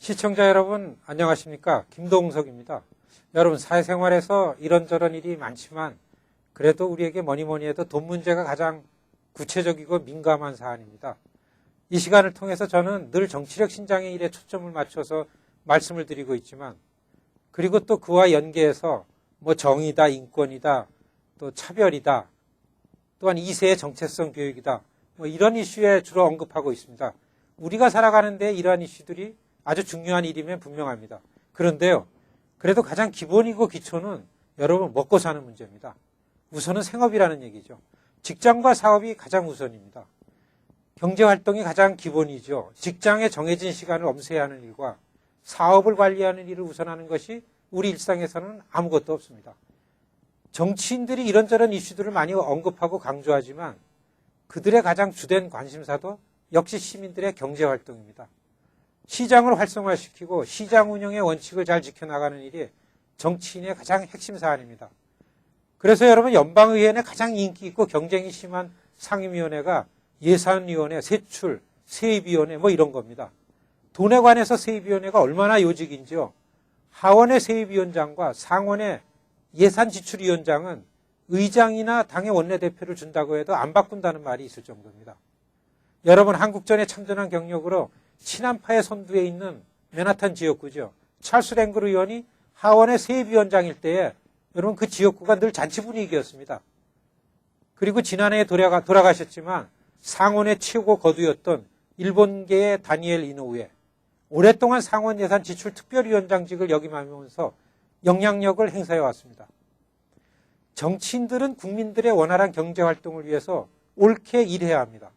시청자 여러분 안녕하십니까? 김동석입니다. 여러분 사회생활에서 이런저런 일이 많지만 그래도 우리에게 뭐니 해도 돈 문제가 가장 구체적이고 민감한 사안입니다. 이 시간을 통해서 저는 늘 정치력 신장의 일에 초점을 맞춰서 말씀을 드리고 있지만 그리고 또 그와 연계해서 뭐 정의다, 인권이다, 또 차별이다, 또한 2세의 정체성 교육이다, 뭐 이런 이슈에 주로 언급하고 있습니다. 우리가 살아가는 데 이러한 이슈들이 아주 중요한 일이면 분명합니다. 그런데요, 그래도 가장 기본이고 기초는 여러분 먹고 사는 문제입니다. 우선은 생업이라는 얘기죠. 직장과 사업이 가장 우선입니다. 경제활동이 가장 기본이죠. 직장에 정해진 시간을 엄세하는 일과 사업을 관리하는 일을 우선하는 것이 우리 일상에서는 아무것도 없습니다. 정치인들이 이런저런 이슈들을 많이 언급하고 강조하지만 그들의 가장 주된 관심사도 역시 시민들의 경제활동입니다. 시장을 활성화시키고 시장 운영의 원칙을 잘 지켜나가는 일이 정치인의 가장 핵심 사안입니다. 그래서 여러분 연방의회 내 가장 인기 있고 경쟁이 심한 상임위원회가 예산위원회, 세출, 세입위원회 뭐 이런 겁니다. 돈에 관해서 세입위원회가 얼마나 요직인지요. 하원의 세입위원장과 상원의 예산지출위원장은 의장이나 당의 원내대표를 준다고 해도 안 바꾼다는 말이 있을 정도입니다. 여러분 한국전에 참전한 경력으로 친한파의 선두에 있는 맨하탄 지역구죠. 찰스 랭글 의원이 하원의 세입위원장일 때에 여러분 그 지역구가 늘 잔치 분위기였습니다. 그리고 지난해에 돌아가셨지만 상원의 최고 거두였던 일본계의 다니엘 이노우에 오랫동안 상원 예산 지출 특별위원장직을 역임하면서 영향력을 행사해 왔습니다. 정치인들은 국민들의 원활한 경제활동을 위해서 옳게 일해야 합니다.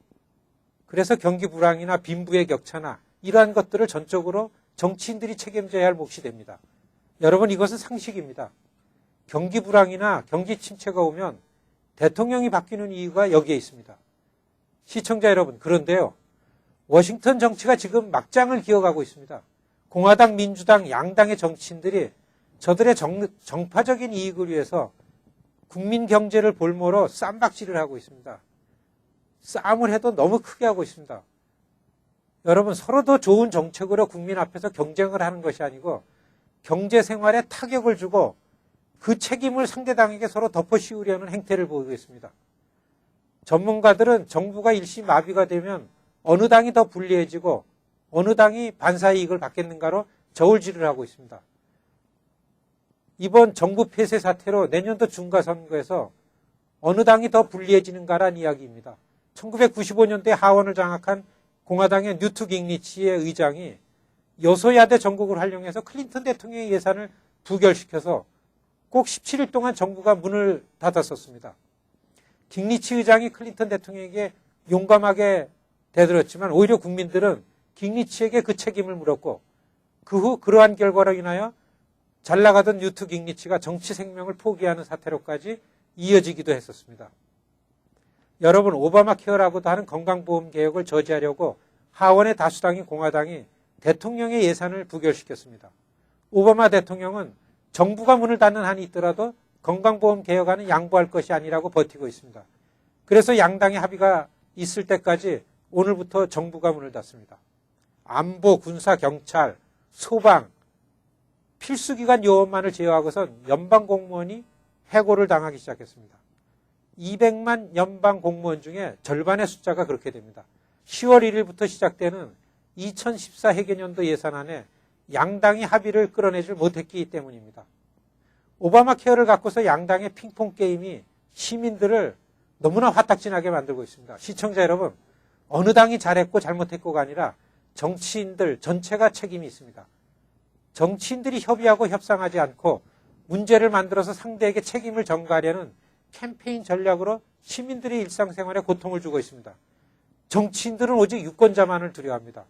그래서 경기 불황이나 빈부의 격차나 이러한 것들을 전적으로 정치인들이 책임져야 할 몫이 됩니다. 여러분 이것은 상식입니다. 경기 불황이나 경기 침체가 오면 대통령이 바뀌는 이유가 여기에 있습니다. 시청자 여러분, 그런데요. 워싱턴 정치가 지금 막장을 기어가고 있습니다. 공화당, 민주당, 양당의 정치인들이 저들의 정파적인 이익을 위해서 국민 경제를 볼모로 쌈박질을 하고 있습니다. 싸움을 해도 너무 크게 하고 있습니다. 여러분 서로 더 좋은 정책으로 국민 앞에서 경쟁을 하는 것이 아니고 경제 생활에 타격을 주고 그 책임을 상대당에게 서로 덮어씌우려는 행태를 보이고 있습니다. 전문가들은 정부가 일시마비가 되면 어느 당이 더 불리해지고 어느 당이 반사이익을 받겠는가로 저울질을 하고 있습니다. 이번 정부 폐쇄 사태로 내년도 중과선거에서 어느 당이 더 불리해지는가란 이야기입니다. 1995년도에 하원을 장악한 공화당의 뉴트 깅리치의 의장이 여소야대 전국을 활용해서 클린턴 대통령의 예산을 부결시켜서 꼭 17일 동안 정부가 문을 닫았었습니다. 깅리치 의장이 클린턴 대통령에게 용감하게 대들었지만 오히려 국민들은 깅리치에게 그 책임을 물었고 그 후 그러한 결과로 인하여 잘 나가던 뉴트 깅리치가 정치 생명을 포기하는 사태로까지 이어지기도 했었습니다. 여러분 오바마 케어라고도 하는 건강보험 개혁을 저지하려고 하원의 다수당인 공화당이 대통령의 예산을 부결시켰습니다. 오바마 대통령은 정부가 문을 닫는 한이 있더라도 건강보험 개혁안은 양보할 것이 아니라고 버티고 있습니다. 그래서 양당의 합의가 있을 때까지 오늘부터 정부가 문을 닫습니다. 안보, 군사, 경찰, 소방, 필수기관 요원만을 제외하고선 연방 공무원이 해고를 당하기 시작했습니다. 200만 연방 공무원 중에 절반의 숫자가 그렇게 됩니다. 10월 1일부터 시작되는 2014 회계년도 예산안에 양당이 합의를 끌어내질 못했기 때문입니다. 오바마 케어를 갖고서 양당의 핑퐁 게임이 시민들을 너무나 화딱지나게 만들고 있습니다. 시청자 여러분, 어느 당이 잘했고 잘못했고가 아니라 정치인들 전체가 책임이 있습니다. 정치인들이 협의하고 협상하지 않고 문제를 만들어서 상대에게 책임을 전가하려는 캠페인 전략으로 시민들의 일상생활에 고통을 주고 있습니다. 정치인들은 오직 유권자만을 두려워합니다.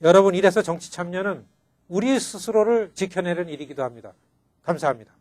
여러분 이래서 정치 참여는 우리 스스로를 지켜내는 일이기도 합니다. 감사합니다.